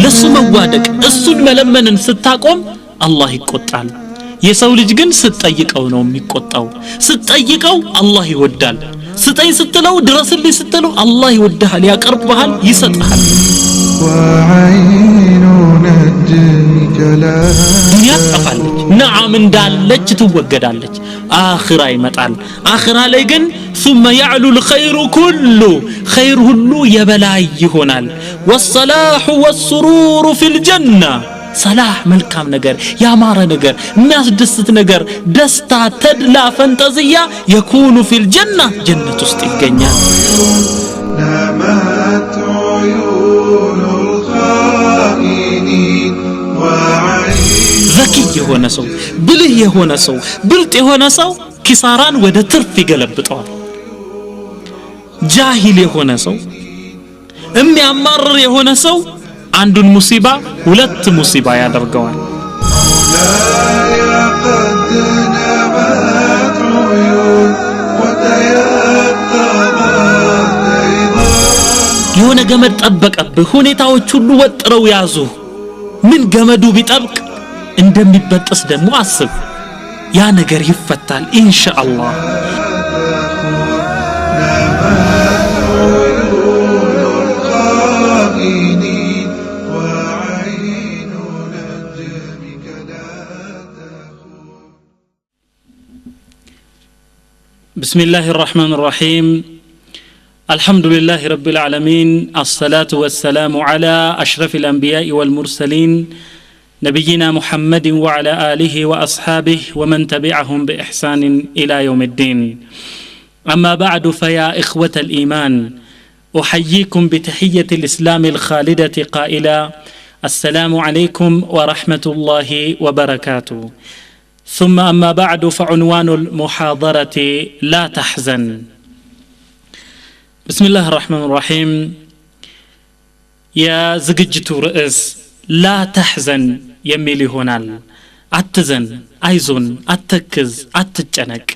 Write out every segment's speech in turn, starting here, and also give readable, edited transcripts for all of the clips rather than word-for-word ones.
ለሱ መዋደቅ እሱን መለመንን ስታቆም አላህ ይቆጣል የሰው ልጅ ግን ስትጠይቀው ነው የሚቆጣው ስትጠይቀው አላህ ይወዳል ስጠኝ ስትለው ድረስልኝ ስትለው አላህ ይወድሃል ያቀርብሃል ይሰጥሃል ዱንያ ጠፋለች ነዓም እንዳለች ትወገዳለች አኺራ ይመጣል አኺራ ላይ ግን ثم يعلو الخير كله خير ሁሉ የበላይ ይሆናል والصلاح والسرور في الجنة صلاح መልካም ነገር ያማረ ነገር የሚያስደስት ነገር ደስታ ተድላ ፈንጠዝያ يكون في الجنة ጀነት ውስጥ ይገኛል نامت عيون الخائنين ዘኪ የሆነ ሰው ብልህ የሆነ ሰው ብልጥ የሆነ ሰው ኪሳራን ወደ ትርፍ ይገለብጠዋል ጃሂል የሆነ ሰው የሚያማርር የሆነ ሰው አንዱን ሙሲባ ሁለት ሙሲባ ያደርገዋል የሆነ ገመድ ጠበቀብህ ሁኔታዎች ሁሉ ወጥረው ያዙ ምን ገመዱ ቢጠብቅ እንደሚበጥስ ደግሞ አስብ ያ ነገር ይፈታል ኢንሻአላህ بسم الله الرحمن الرحيم الحمد لله رب العالمين الصلاة والسلام على أشرف الأنبياء والمرسلين نبينا محمد وعلى آله وأصحابه ومن تبعهم بإحسان إلى يوم الدين أما بعد فيا إخوة الإيمان أحييكم بتحية الإسلام الخالدة قائلا السلام عليكم ورحمة الله وبركاته ثم أما بعد فعنوان المحاضرة لا تحزن بسم الله الرحمن الرحيم يا زججت رئيس لا تحزن يميلي هونال أتزن أيزن أتكز أتجنك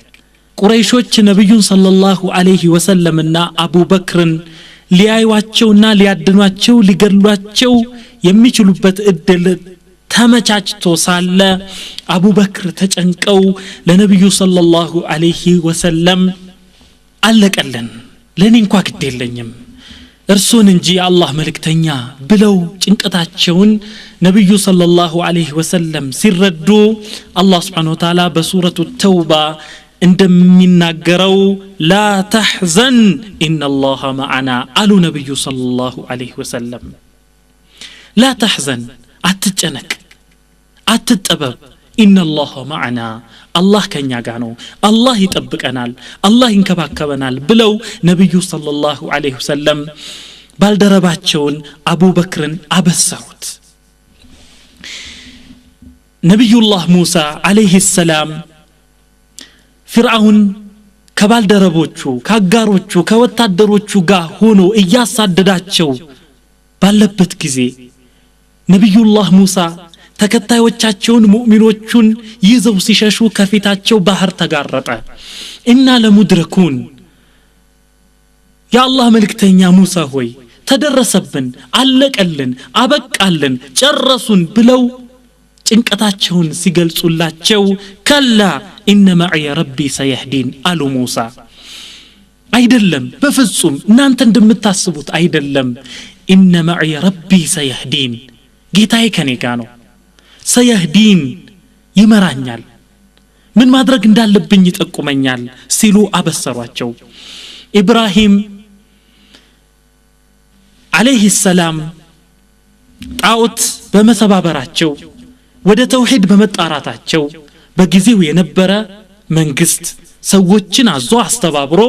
قريشوش نبي صلى الله عليه وسلم أبو بكر ሊያዩዋቸውና ሊያድኗቸው ሊገድሏቸው የሚችሉበት እድል ተመቻችቶ ሳለ አቡበክር ተጨንቀው ለነብዩ ሰለላሁ ዐለይሂ ወሰለም አለቀልን ለኔ እንኳን ግድ የለኝም እርሱን እንጂ አላህ መልእክተኛ ብለው ጭንቀታቸውን ነብዩ ሰለላሁ ዐለይሂ ወሰለም ሲረዱ አላህ Subhanahu Wa Ta'ala በሱረቱ ተውባ እንደሚናገረው لا تحزن إن الله معنا አሉ ነብዩ ሰለላሁ ዐለይሂ ወሰለም لا تحزن አትጨነቅ አትጠበብ إن الله معنا الله ከኛ ጋር ነው አላህ ይጠብቀናል አላህ ይንከባከበናል ብለው ነብዩ ሰለላሁ ዐለይሂ ወሰለም ባልደረባቸውን አቡበክርን አበሰሩት ነብዩላህ ሙሳ ዐለይሂ ሰላም ፍርዓውን ከባልደረቦቹ ካጋሮቹ ከወታደሮቹ ጋር ሆኖ እያሳደዳቸው ባለበት ጊዜ ነብዩላህ ሙሳ ተከታዮቻቸውን ሙእሚኖቹን ይዘው ሲሸሹ ከፊታቸው ባህር ተጋረጠ እና ለሙድረኩን ያአላህ መልእክተኛ ሙሳ ሆይ ተደረሰብን አለቀልን አበቃልን ጨረሱን ብለው ጭንቀታቸውን ሲገልጹላቸው ከላ ኢነ ማዕየ ረቢ ሰየህዲን አሉ ሙሳ አይደለም በፍጹም እናንተ እንደምታስቡት አይደለም ኢነ ማዕየ ረቢ ሰየህዲን ጌታዬ ከኔ ጋር ነው ሰየህዲን ይመራኛል ምን ማድረግ እንዳለብኝ ይጠቁመኛል ሲሉ አበሰሯቸው ኢብራሂም አለይሂ ሰላም ጣዖት በመሰባበራቸው ወደ ተውሂድ በመጣራታቸው በጊዜው የነበረ መንግስት ሰዎችን አዞ አስተባብሮ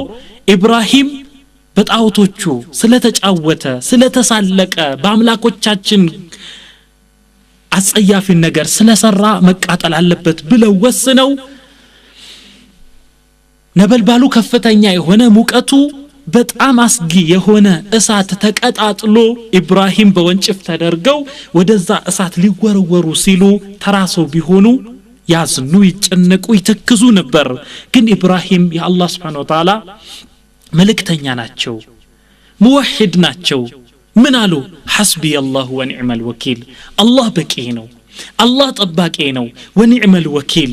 ኢብራሂም በጣዖቶቹ ስለተጫወተ ስለተሳለቀ በአምላኮቻችን አጸያፊ ነገር ስለሰራ መቃጠል አለበት ብለው ወስነው ነበልባሉ ከፍተኛ የሆነ ሙቀቱ በጣም አስጊ የሆነ እሳት ተቀጣጥሎ ኢብራሂም በወንጭፍ ተደርገው ወደዛ እሳት ሊወረወሩ ሲሉ ተራሰው ቢሆኑ ያዝኑ ይጨነቁ ይተክዙ ነበር ግን ኢብራሂም የአላህ Subhanahu Wa Ta'ala መልእክተኛ ናቸው ሙወሂድ ናቸው ምን አሉ حسبي الله ونعم الوكيل الله በቂ ነው الله ጠባቂ ነው ونعم الوكيل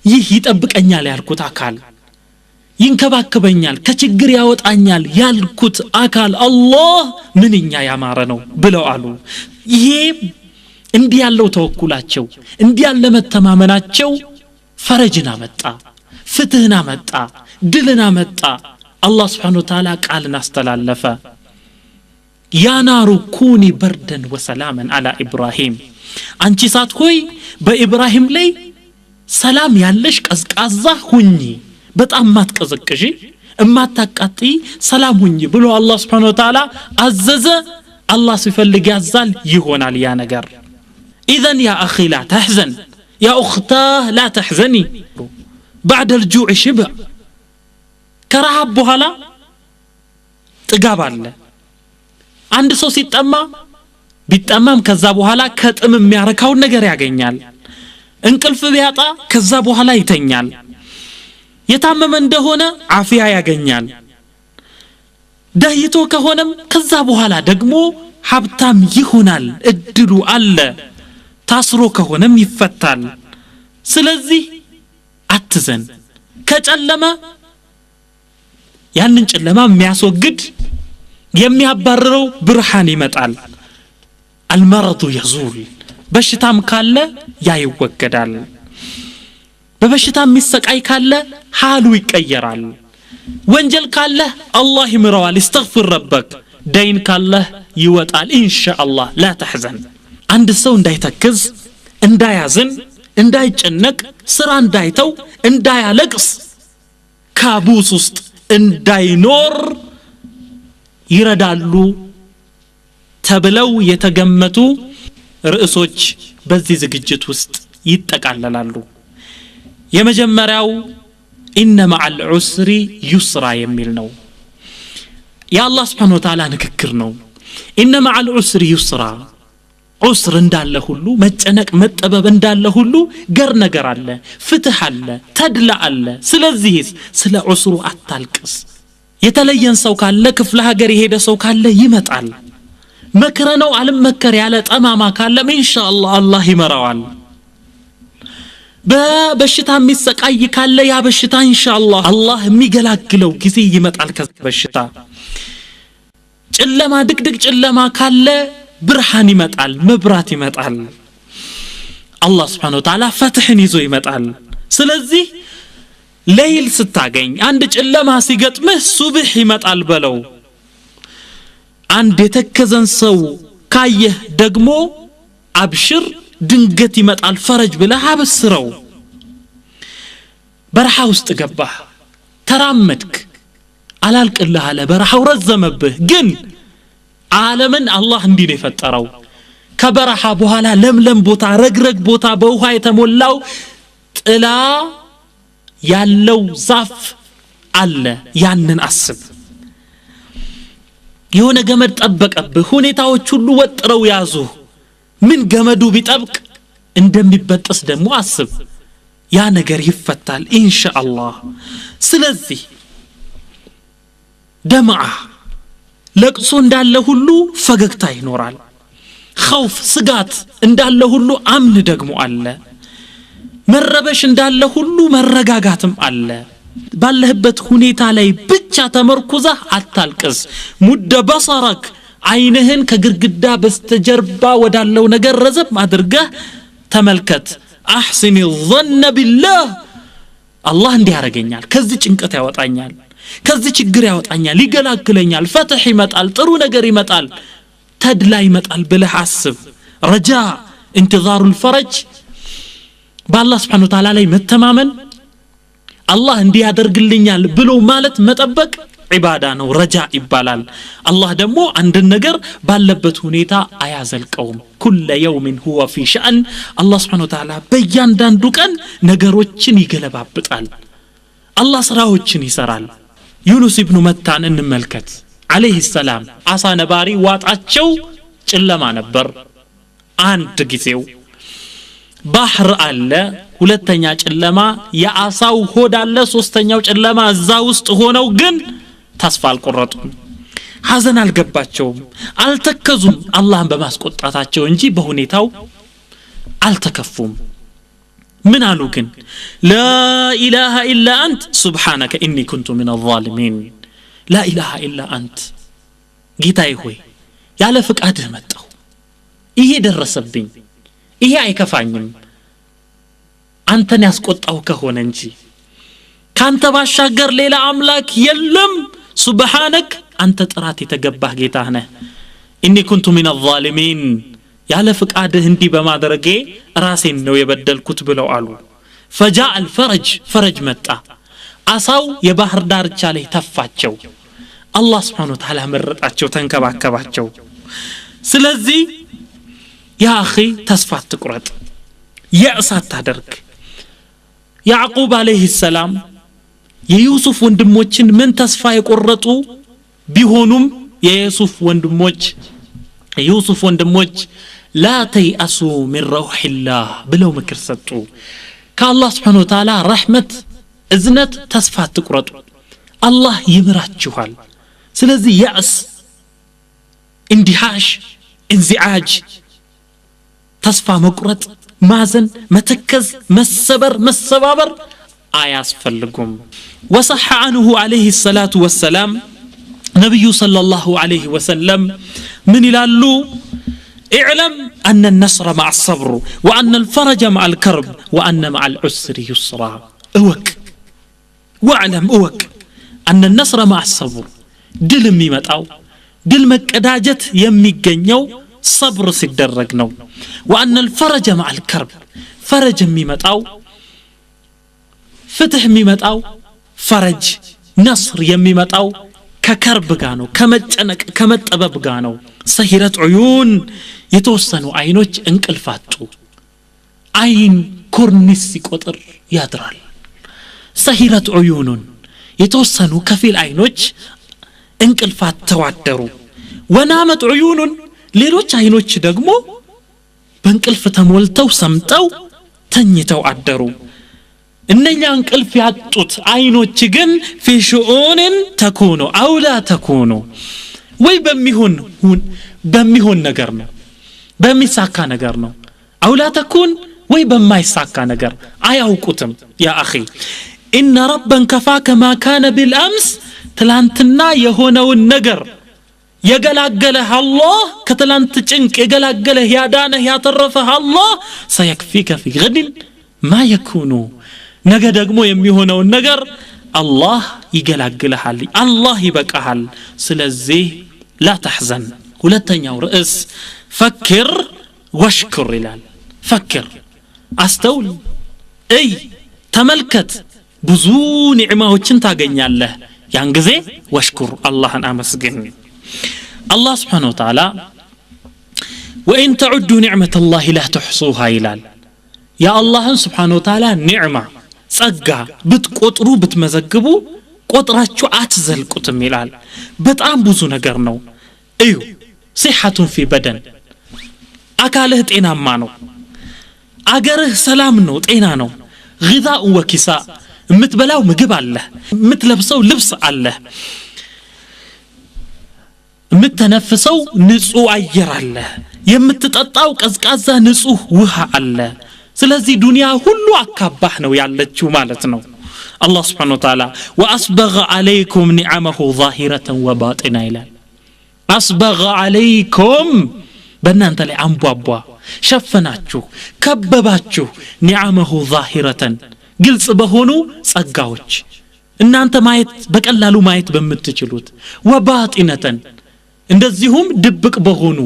ይህ ይጠብቀኛል ያልኩት አካል ይንከባከበኛል ከችግር ያወጣኛል ያልኩት አካል አላህ ምንኛ ያማረ ነው ብለው አሉ ይሄ እንዲህ ያለው ተወኩላቸው እንዲህ ያለ መተማመናቸው ፈረጅና መጣ ፍትህና መጣ ድልና መጣ አላህ Subhanahu Wa Ta'ala ቃልን አስተላለፈ ያ ናሩ ኩኒ በርደን ወሰላመን አላ ኢብራሂም አንቺ ሳት ሆይ በኢብራሂም ላይ ሰላም ያለሽ ቀዝቃዛ ሁኚ በጣም ማትቀዘቅጂ እማታቃጢ ሰላም ሁኚ ብሎ አላህ Subhanahu Wa Ta'ala አዘዘ አላህ ሲፈልግ ያዛል ይሆናል ያ ነገር اذا يا اخي لا تحزن يا اختاه لا تحزني بعد الجوع شبع كرهب بحالا ጥጋብ አለ አንድ ሰው ሲጠማ ቢጠማም ከዛ በኋላ ከጥም የሚያረካው ነገር ያገኛል እንቅልፍ ቢያጣ ከዛ በኋላ ይተኛል የታመመ እንደሆነ አፊያ ያገኛል ደህይቶ ከሆነም ከዛ በኋላ ደግሞ ሀብታም ይሆናል እድሉ አለ ታስሮ ከሆነም ይፈታል ስለዚህ አትዘን ከጨለማ ያንን ጨለማ የሚያስወግድ የሚያባርረው ብርሃን ይመጣል المرض يزول በሽታም ካለ ያ ይወገዳል በበሽታም የሚሰቃይ ካለ حاሉ ይቀየራል ወንጀል ካለ አላህ ይምረዋል استغفر ربك دين ካለ ይወጣል ان شاء الله لا تحزن አንድ ሰው እንዳይተክዝ እንዳያዝን እንዳይጨነቅ ስራ እንዳይተው እንዳያለቅስ ካቡስ ውስጥ እንዳይኖር ይረዳሉ ተብለው የተገመቱ ርዕሶች በዚህ ዝግጅት ውስጥ ይጠቃለላሉ የመጀመሪያው ኢነ መዐል ዑስሪ ዩስራ የሚል ነው የአላህ Subhanahu Wa Ta'ala ንግግር ነው ኢነ መዐል ዑስሪ ዩስራ ዑስር እንዳለ ሁሉ መጨነቅ መጠበብ እንዳለ ሁሉ ገር ነገር አለ ፍትህ አለ ተድላ አለ ስለዚህ ስለ ዑስሩ አታልቅስ የተለየን ሰው ካለ ክፍለ ሀገር የሄደ ሰው ካለ ይመጣል መከረነው አልመከር ያለ ጠማማ ካለ ኢንሻአላህ አላህ ይመራዋል በበሽታ የሚሰቃይ ካለ ያ በሽታ ኢንሻአላህ አላህ የሚገላግለው ጊዜ ይመጣል ከበሽታ ጨለማ ድቅድቅ ጨለማ ካለ ብርሃን ይመጣል መብራት ይመጣል አላህ Subhanahu Wa Ta'ala ፈትህን ይዞ ይመጣል ስለዚህ ሌሊት ስታገኝ አንድ ጨለማ ሲገጥምህ ሱብህ ይመጣል በለው አንድ የተከዘን ሰው ካየህ ደግሞ አብሽር ድንገት ይመጣል ፈረጅ ብለህ አብስረው በረሃ ውስጥ ገባህ ተራመድክ አላልቅልህ አለ በረሃው ረዘመብህ ግን ዓለምን አላህ እንዲህ ነው የፈጠረው ከበረሃ በኋላ ለምለም ቦታ ረግረግ ቦታ በውሃ የተሞላው ጥላ ያለው ዛፍ አለ ያንን አስብ የሆነ ገመድ ጠበቀብህ ሁኔታዎች ሁሉ ወጥረው ያዙ ምን ገመዱ ቢጠብቅ እንደሚበጥስ ደግሞ አስብ ያ ነገር ይፈታል ኢንሻአላህ ስለዚህ ደምዓ ለቅሶ እንዳለ ሁሉ ፈገግታ ይኖራል خوف ስጋት እንዳለ ሁሉ አምን ደግሞ አለ መረበሽ እንዳለ ሁሉ መረጋጋትም አለ ባለህበት ሁኔታ ላይ ብቻ ተመርኩዘህ አታልቅስ ሙደ በصرك አይንህን ከግርግዳ በስተጀርባ ወዳለው ነገር ረዘም አድርገህ ተመልከት احسن الظن بالله አላህ እንዲያረጋኛል ከዚህ ጭንቀት ያወጣኛል ከዚህ ችግር ያወጣኛል ይገላግለኛል ፈትህ ይመጣል ጥሩ ነገር ይመጣል ተድላ ይመጣል ብለህ አስብ ረጃ انتظار الفرج በአላህ Subhanahu Wa Ta'ala ላይ መተማመን አላህ እንዲያደርግልኛል ብሎ ማለት መጠበቅ ዒባዳ ነው ረጃ ይባላል አላህ ደግሞ አንድ ነገር ባለበት ሁኔታ አያዘልቀውም ኩለ يوم هو في شأن አላህ Subhanahu Wa Ta'ala በእያንዳንዱ ቀን ነገሮችን ይገለባብጣል አላህ ስራዎችን ይሰራል ዩኑስ ኢብኑ መታን እንመልከት عليه السلام አሳ ነባሪ ዋጣቸው ጨለማ ነበር አንድ ጊዜው ባህር አለ ሁለተኛ ጨለማ የአሳው ሆድ አለ ሶስተኛው ጨለማ እዛ ውስጥ ሆነው ግን ተስፋ አልቆረጡም ሐዘን አልገባቸውም አልተከዙም አላህን በማስቆጣታቸው እንጂ በሁኔታው አልተከፉም ምን አሉ ግን لا اله الا انت سبحانك اني كنت من الظالمين لا اله الا انت ጌታዬ ሆይ ያለ ፍቃድህ መጣሁ ይሄ ደረሰብኝ ይሄ አይከፋኝም አንተን ያስቆጣው ከሆነ እንጂ ካንተ ባሻገር ሌላ አምላክ የለም ሱብሃንክ አንተ ጥራት የተገባህ ጌታ ነህ إني كنت من الظالمين ያለ ፍቃድህ እንዲ በማድረጌ ራሴን ነው የበደልኩት ብለው አሉ فجاء الفرج فرج መጣ አሳው የባህር ዳርቻ ላይ ተፋቸው አላህ Subhanahu Wa Ta'ala መረጣቸው ተንከባከባቸው ስለዚህ ያ اخي ተስፋ አትቁረጥ ያእሳት ታደርግ ያዕቁብ አለይሂ ሰላም የዩሱፍ ወንድሞችን ምን ተስፋ የቆረጡ ቢሆኑም የዩሱፍ ወንድሞች لا تيأسوا من روح الله بلو مكر سطو كالله سبحانه وتعالى رحمة اذنت تسفى تقرط الله يمراتشوال سلازي يأس اندهاش انزعاج تسفى مقرط مازن متكز مسبابر آياس فلقم وصح عنه عليه الصلاة والسلام نبي صلى الله عليه وسلم من إلالو اعلم أن النصر مع الصبر وأن الفرج مع الكرب وأن مع العسر يسرا واعلم أن النصر مع الصبر دل ميمتاو دل مكداجت يميغنيو صبر سيدرغنو وأن الفرج مع الكرب فرج ميمتاو فتح ميمتاو فرج نصر يميمتاو ككرب غانو كمطبب غانو سهرت عيون يتوسنو عينوች እንቅልፋጡ አይን ኮርኒስ ሲቆጥር ያድራል سهرت عيون يتوسنو كفيل عينوች እንቅልፋት ተዋደሩ ونامت عيون ሌሎች አይኖች ደግሞ በእንቅልፍ ተሞልተው ሰምጠው ተኝተው አደሩ እነኛ እንቅልፍ ያጡት አይኖች ግን في شؤون تكون او لا تكون ወይ በሚሆን ነገር ነው በሚሳካ ነገር ነው او لا تكون ወይ በማይሳካ ነገር አያውቁትም يا اخي ان ربا كفاك ما كان بالامس ትላንትና የሆነውን ነገር يغلاغله الله كتلانت ጭንቅ يغلاغله ያዳነህ ያተረፈህ الله سيكفيك في غد ما يكون ነገ ደግሞ የሚሆነውን ነገር الله يغلاغلሃል الله ይበቃሃል ስለዚህ لا تحزن ሁለተኛው ርዕስ فكر واشكر ይላል فكر አስተውል ተመልከት ብዙ ኒዕማዎችን ታገኛለህ ያን ጊዜ ወሽኩር አላህን አመስግን الله سبحانه وتعالى وإن تعدوا نعمة الله لا تحصوها ይላል يا الله سبحانه وتعالى نعمة ጸጋ ብትቆጥሩ ብትመዘግቡ ቆጥራችሁ አትዘልቁትም ይላል በጣም ብዙ ነገር ነው እዩ صحة في بدن አካልህ ጤናማ ነው አገርህ ሰላም ነው ጤና ነው غذاء وكساء የምትበላው ምግብ አለ የምትለብሰው ልብስ አለ የምትነፍሰው ንጹህ አየር አለ የምትጠጣው ቀዝቃዛ ንጹህ ውሃ አለ ስለዚህ ዱንያ ሁሉ አካባህ ነው ያለችው ማለት ነው الله سبحانه وتعالى وأسبغ عليكم نعمه ظاهرة وباطنة إلى أسبغ عليكم بنانت لي أنبوابوا شفناتشو كبباتشو نعمه ظاهرة قلت بهونو سقاوش إن أنت مايت بكاللالو مايت بمتجلوت وباطنة እንደዚሁም ድብቅ በሆኑ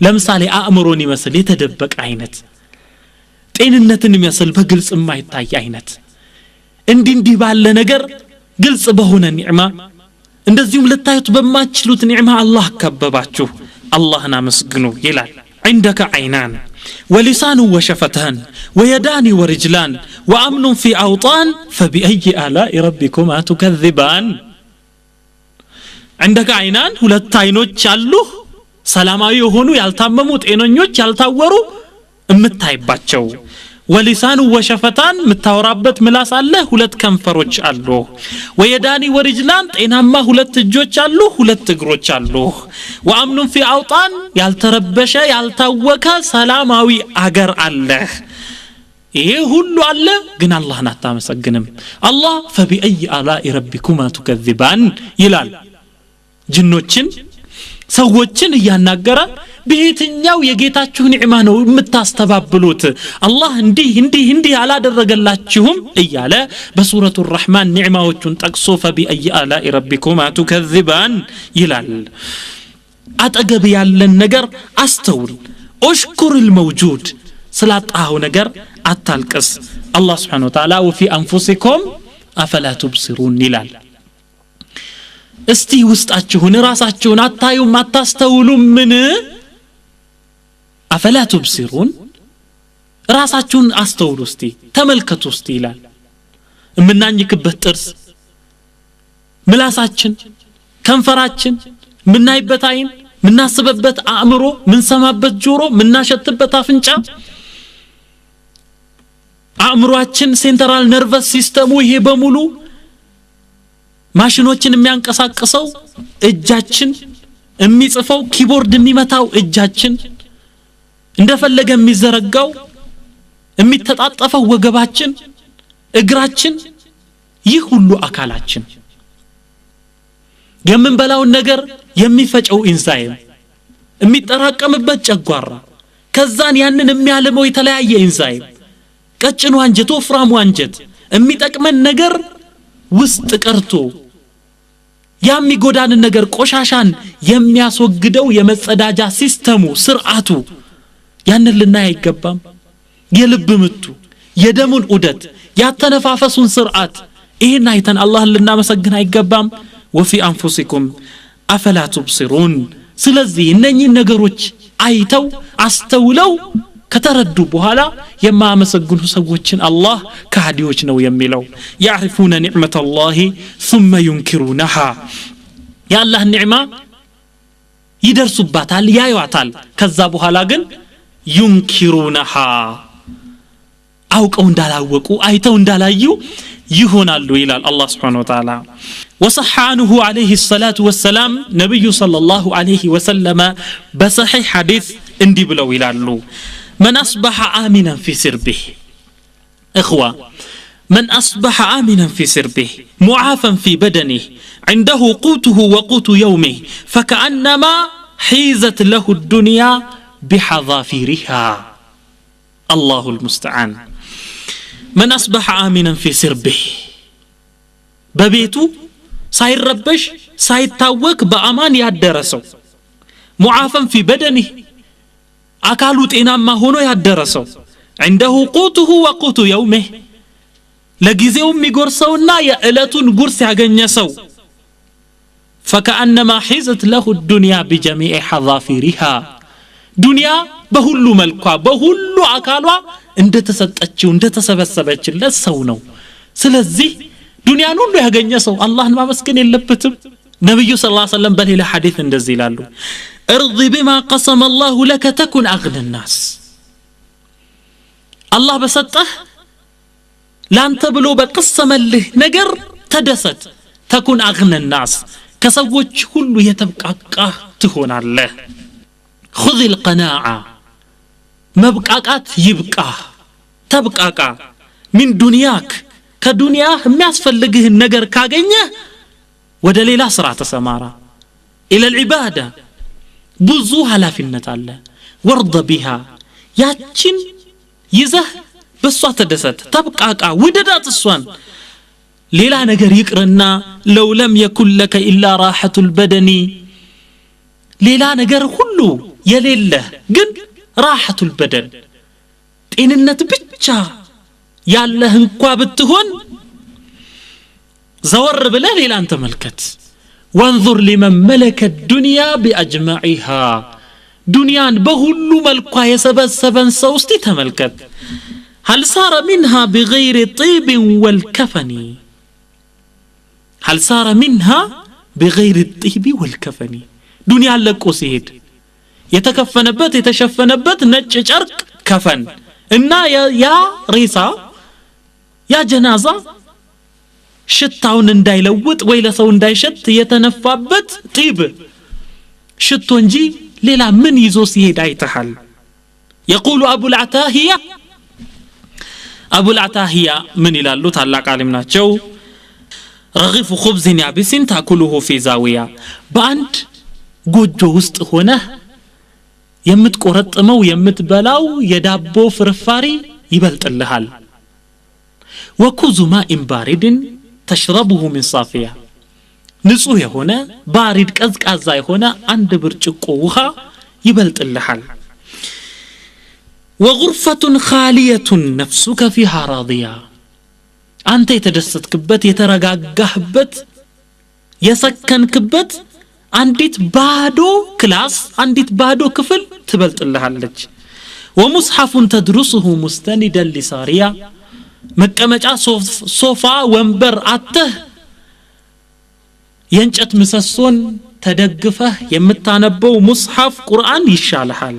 ለምሳሌ አእምሮን ይመስል የተደበቀ አይነት ጤንነትን የሚያስል በግልጽ የማይታይ አይነት እንዲህ ባለ ነገር ግልጽ በሆነ ኒዕማ እንደዚሁም ለታዩት በማችሉት ኒዕማ አላህ ከበባችሁ አላህን አመስግኑ ይላል عندك عينان ولسان وشفتان ويدان ورجلان وأمن في أوطان فبأي آلاء ربكما تكذبان عندك عينان ሁለት አይኖች አሉ ሰላማዊ የሆኑ ያልታመሙ ጤነኞች ያልታወሩ እምታይባቸው ወሊሳኑ ወሸፈታን ምታወራበት ምላስ አለ ሁለት ከንፈሮች አሉ ወየዳኒ ወሪጅላን ጤናማ ሁለት እጆች አሉ ሁለት እግሮች አሉ ወአምኑን ፊ አውጣን ያልተረበሸ ያልታወከ ሰላማዊ አገር አለ ይሄ ሁሉ አለ ግን አላህን አታመሰግንም አላህ فبأي آلاء ربكما تكذبان ይላል ጅኖችን ሰዎችን ያናገረ በየትኛው የጌታችሁ ኒዕማ ነው የምታስተባብሉት አላህ እንዲህ አላደረገላችሁም እያለ በሱረቱ الرحمن ኒዕማዎቹን ጠቅሶ فبأي آلاء ربكما تكذبان ይላል አጠገብ ያለን ነገር አስተውል اشكر الموجود ስላጣው ነገር አታልቅስ አላህ Subhanahu Wa Ta'ala وفي أنفسكم أفلا تبصرون ይላል እስቲ ውስጣችሁን ራሳችሁን አታዩም አታስተውሉም ምን أفلا تبصرون ራሳችሁን አስተውሉ እስቲ ተመልከቱ እስቲ ይላል ምናኝክበት ጥርስ ምላሳችን ከንፈራችን ምናይበት አይን ምናስበበት አእምሮ ምንሰማበት ጆሮ ምናሸትበት አፍንጫ አእምሮአችን ሴንትራል ነርቨስ ሲስተሙ ይሄ በሙሉ ማሽኖችን የሚያንቀሳቅሰው እጃችን የሚጽፈው ኪቦርድ የሚመታው እጃችን እንደፈለገ የሚዘረጋው የሚተጣጣፈው ወገባችን እግራችን ይህ ሁሉ አካላችን የምንበላውን ነገር የሚፈጨው ኢንዛይም የሚጠራቀምበት ጨጓራ ከዛን ያንን የሚያልመው የተለያየ ኢንዛይም ቀጭኑ አንጀት ወፍራሙ አንጀት የሚጠቅመን ነገር ውስጥ ቀርቶ የሚጎዳን ነገር ቆሻሻን የሚያስወግደው የመጸዳጃ ሲስተሙ ስርዓቱ ያንን ልናይ አይገባም የልብ ምቱ የደሙን ዑደት ያተነፋፈሱን ስርዓት ይሄን አይተን አላህን ልናመሰግን አይገባም وفي أنفسكم أفلا تبصرون ስለዚህ እነኚህ ነገሮች አይተው አስተውለው ከተረዱ በኋላ የማመሰግኑ ሰዎችን አላህ ከሃዲዎች ነው የሚለው يعرفون نعمة الله ثم ينكرونها يا الله النعمة ይደርሱባታል ያዩዋታል ከዛ በኋላ ግን ينكرونها አውቀው እንዳላወቁ አይተው እንዳላዩ ይሆናሉ ይላል አላህ Subhanahu Wa Ta'ala وصح عنه عليه الصلاة والسلام نبي صلى الله عليه وسلم بصحيح حديث اندي بلو يلالو من أصبح آمنا في سربه إخوة من أصبح آمنا في سربه معافا في بدنه عنده قوته وقوت يومه فكأنما حيزت له الدنيا بحظافيرها الله المستعان من أصبح آمنا في سربه ببيتو ሳይረበሽ ሳይታወክ በአማን ያደረሰው ሙዓፈን في بدنه አካሉ ጤናማ ሆኖ ያደረሰው عنده قوته وقوت يومه ለጊዜው የሚጎርሰውና የዕለቱን ጉርስ ያገኘሰው فكأنما حيزت له الدنيا بجميع حظافيرها ዱንያ በሁሉ መልኳ በሁሉ አካሏ እንደተሰጠችው እንደተሰበሰበችለት ሰው ነው ስለዚህ ዱንያን ሁሉ ያገኘ ሰው አላህን ማመስገን የለበትም ነብዩ ሰለላሁ ዐለይሂ ወሰለም በሌላ ሐዲስ እንደዚህ ይላሉ ارضي بما قسم الله لك تكن اغنى الناس الله በሰጠህ ላንተ ብሎ በቀሰመልህ ነገር ተደሰት تكن اغنى الناس ከሰዎች ሁሉ የተብቃቃህ ትሆናለህ خذ القناعه መብቃቃት ይብቃህ ተብቃቃ من دنياك ከዱንያ የሚያስፈልግህ ነገር ካገኘ ወደ ሌላ ስራ ተሰማራ الى العباده ብዙ ኃላፊነት አለ ወርض بها ያችን ይዘህ በሷ ተደሰት ተብቃቃ ውደዳት እሷን ሌላ ነገር ይቅርና لو لم يكن لك الا راحه البدن ሌላ ነገር ሁሉ የሌለህ ግን راحه البدن ጤንነት ብቻ ያለህ እንኳን ብትሆን ዘወር ብለህ ሌላን ተመልከት وانظر لمن ملك الدنيا باجمعها ዱንያን በሁሉ መልኳ የሰበሰበን ሰው እስቲ ተመልከት هل صار منها بغير طيب والكفن هل صار منها بغير الطيب والكفن ዱንያን ለቆ ሲሄድ የተከፈነበት የተሸፈነበት ነጭ ጨርቅ ከፈን እና ያ ሬሳ ያ ጀናዛ ሽታውን እንዳይለውጥ ወይ ለሰው እንዳይሸት የተነፋበት ጢብ ሽቶ እንጂ ሌላ ምን ይዞ ሲሄድ አይተሃል يقول أبو العتاهية من يلالو ታላቅ ዓሊም ናቸው رغيف خبز يابس تاكله في زاوية باند ጎጆ ውስጥ ሆነ የምትቆረጥመው የምትበላው የዳቦ ፍርፋሪ ይበልጥልሃል وكوز ماء بارد تشربه من صافية ንጹህ የሆነ ባሪድ ቀዝቃዛ የሆነ አንድ ብርጭቆ ውሃ ይበልጥልሃል وغرفة خالية نفسك فيها راضية أنت يتدستكبت يترغاغهبت يسكنكبت عنديت بادو كلاس عنديت بادو كفل تبلطلهالج ومصحف تدرسه مستندا لساريا مقمጫ ሶፋ ወንበር አተህ የእንጨት ምሰሶን ተደግፈህ የምታነበው ሙስሐፍ ቁርአን ይሻልሃል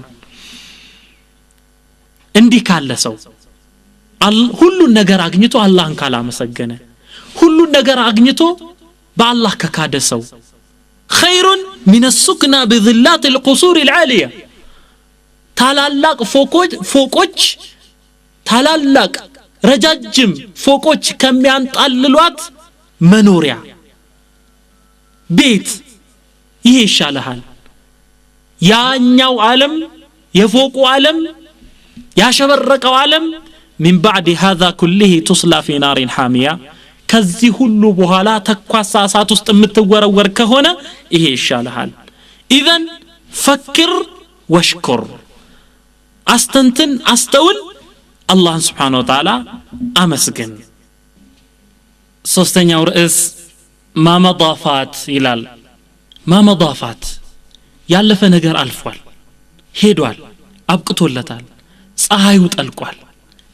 እንዲህ ካለ ሰው ሁሉን ነገር አግኝቶ አላህን ካላመሰገነ ሁሉን ነገር አግኝቶ በአላህ ከካደ ሰው خير من السكنى بظلات القصور العالية ታላላቅ ፎቆች ታላላቅ ረጃጅም ፎቆች ከሚያንጣልሏት መኖሪያ ቤት ይሄ ይሻልሃል ያኛው ዓለም የፎቁ ዓለም ያሸበረቀው ዓለም من بعد هذا كله تصلى في نار حامية ከዚህ ሁሉ በኋላ ተኳሳ እሳት ውስጥ የምትወረወር ከሆነ ይሄ ይሻልሃል اذا فكر واشكر አስተንትን አስተውል الله سبحانه وتعالى أمسكن ሶስተኛው ርዕስ ما مضافات ይላል ما مضافات ያለፈ ነገር አልፏል ሄዷል አብቅቶለታል ፀሐዩ ጠልቋል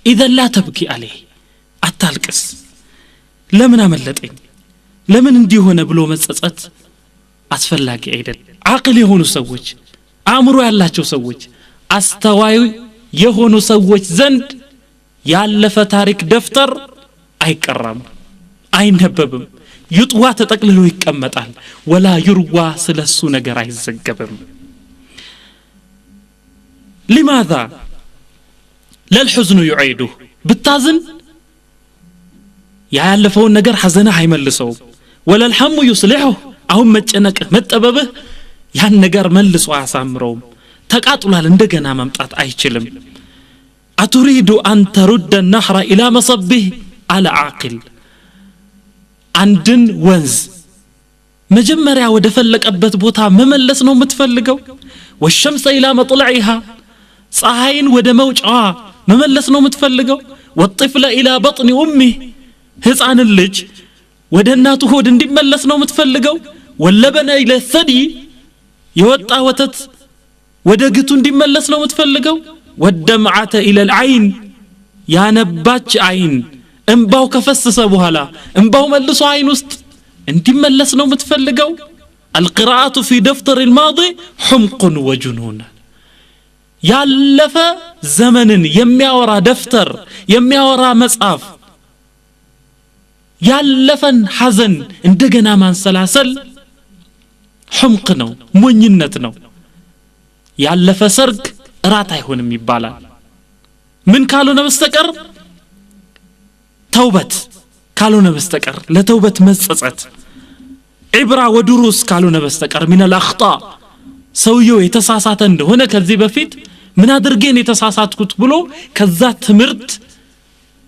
اذا لا تبكي عليه አታልቅስ ለምን አመለጠኝ ለምን እንዲሆነ ብሎ መጸጸት አስፈላጊ አይደል አቅል የሆኑ ሰዎች አእምሮ ያላቸው ሰዎች አስተዋይ የሆኑ ሰዎች ዘንድ ያለፈ ታሪክ ደፍተር አይቀራም አይነበብም ይጥዋ ተጠቅልሎ ይቀመጣል ወላ ይርዋ ስለሱ ነገር አይዘገብም لماذا للحزن يعيده بالتازن ያለፈው ነገር ሐዘና አይመልሰው ولا الهم يصلحه አሁን መጨነቅ መጠበብህ ያን ነገር መልሶ አያሳምረውም ተቃጥሏል እንደገና መምጣት አይችልም أتريد أن ترد النهر إلى مصبه على عاقل عندن ونز مجمريا ودفلقበት ቦታ መመለስ ነው የምትፈልገው والشمس إلى مطلعها ፀሐይን ወደ መውጫዋ መመለስ ነው የምትፈልገው والطفل إلى بطن أمه ህፃን ልጅ ወደ እናቱ ሆድ እንዲመለስ ነው የምትፈልገው واللبن إلى الثدي የወጣ ወተት ወደ ግቱ እንዲመለስ ነው የምትፈልገው والدمعة إلى العين يا نباتش عين انباو كفسس بوهلا انباو ملسو عين وست انتي ملسنو متفلقو القراءة في دفتر الماضي حمق وجنون يالفا زمن يمياورا دفتر يمياورا مصاف يالفن حزن اندقنا من سلاسل حمق نو منينت نو يالفا سرق ራት አይሆንም ይባላል ምን ካልሆነ በስተቀር ተውበት ካልሆነ በስተቀር ለተውበት መጸጸት ኢብራ ወዱሩስ ካልሆነ በስተቀር من الاخطاء ሰውየው የተሳሳተ እንደሆነ ከዚህ በፊት ምን አድርገን የተሳሳትኩት ብሎ ከዛ ትምርት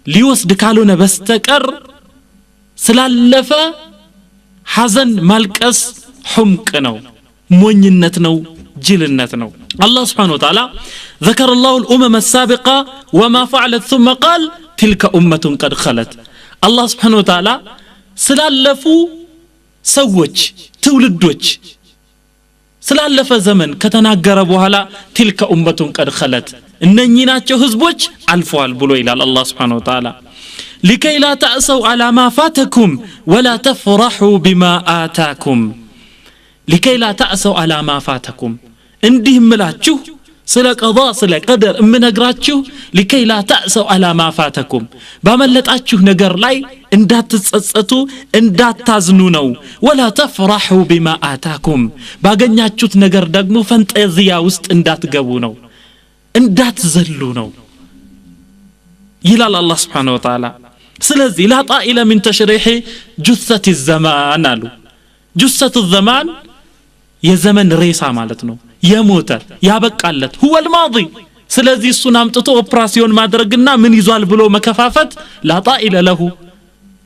ሊወስድ ካልሆነ በስተቀር ስላለፈ ሐዘን ማልቀስ حمق ነው ሞኝነት ነው جلنت نو الله سبحانه وتعالى ذكر الله الأمم السابقة وما فعلت ثم قال تلك أمة قد خلت الله سبحانه وتعالى سلالفو سوج تولدوج سلالف زمن كتناقر بوهلا تلك أمة قد خلت إنني ناتشو هزبوج الفوال بلو إلى الله سبحانه وتعالى لكي لا تأسوا على ما فاتكم ولا تفرحوا بما آتاكم لكي لا تأسوا على ما فاتكم እንዲህ ምላችሁ ስለ ቀዳ ስለ ቀደር እምነግራችሁ لكي لا تأسوا على ما فاتكم ባመለጣችሁ ነገር ላይ እንዳትጸጸቱ እንዳታዝኑ ነው ولا تفرحوا بما آتاكم ባገኛችሁት ነገር ደግሞ ፈንጠዚያ ውስጥ እንዳትገቡ ነው እንዳትዘሉ ነው ይላል አላህ Subhanahu Wa Ta'ala ስለዚህ لا طائل من تشريح جثة الزمان አሉ جثة الزمان የዘመን ሬሳ ማለት ነው የሞተ ያበቃለት هو الماضي ስለዚህ እሱን አምጥቶ ኦፕራሲዮን ማድረግና ምን ይዟል ብሎ መከፋፈት لا طائل له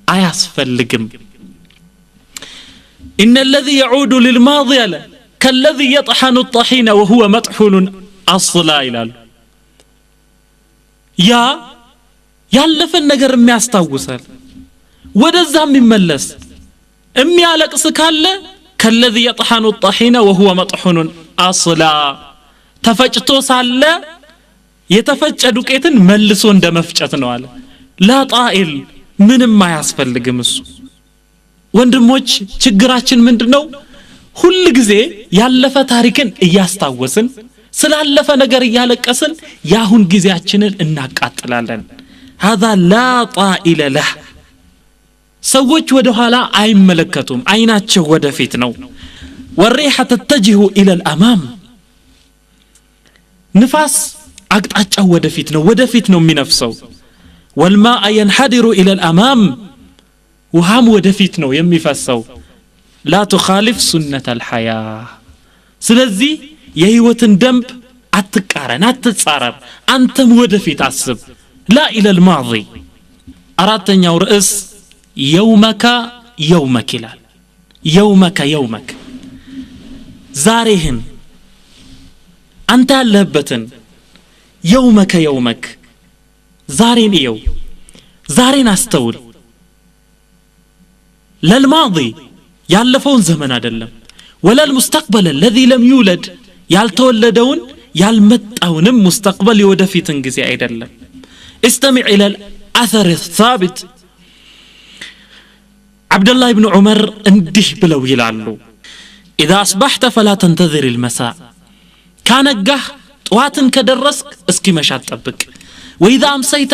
አያስፈልግም ان الذي يعود للماضي كالذي يطحن الطحين وهو مطحون اصلا ይላል ያ ያለፈን ነገር የሚያስታውሳል ወደዛም ይመለስ የሚያለቅስ ካለ كالذي يطحن الطحين وهو مطحون اصلا ተፈጭቶ ሳለ የተፈጨ ዱቄትን መልሶ እንደመፍጨት ነው አለ لا طائل ምንም አያስፈልግም እሱ ወንድሞች ችግራችን ምንድነው ሁሉ ጊዜ ያለፈ ታሪክን እያስታወስን ስላለፈ ነገር እያለቀስን ያሁን ጊዜያችንን እናቃጥላለን هذا لا طائل له ሰዎች ወደ ኋላ አይመለከቱም አይናቸው ወደፊት ነው والريحة تتجه الى الامام ንፋስ አቅጣጫው ወደፊት ነው የሚነፍሰው والماء ينحدر الى الامام وهم ወደፊት ነው የሚፈሰው لا تخالف سنة الحياة ስለዚህ የህይወትን ደንብ አትቃረን አትጻረር አንተም ወደፊት አስብ لا الى الماضي አራተኛው ርዕስ يومك يومك ይላል يومك ዛሬህን አንተ ያለህበትን يومك ዛሬን ይው ዛሬን አስተውል للماضي ያለፈውን ዘመን አይደለም ولا المستقبل الذي لم يولد ያልተወለደውን ያልመጣውንም مستقبل የወደፊትን ጊዜ አይደለም استمع الى الاثر الثابت عبد الله بن عمر እንዲህ ብለው ይላሉ اذا اصبحت فلا تنتظر المساء ካነጋህ ጧትን ከደረስክ እስኪ መሻት ጠብቅ واذا امسيت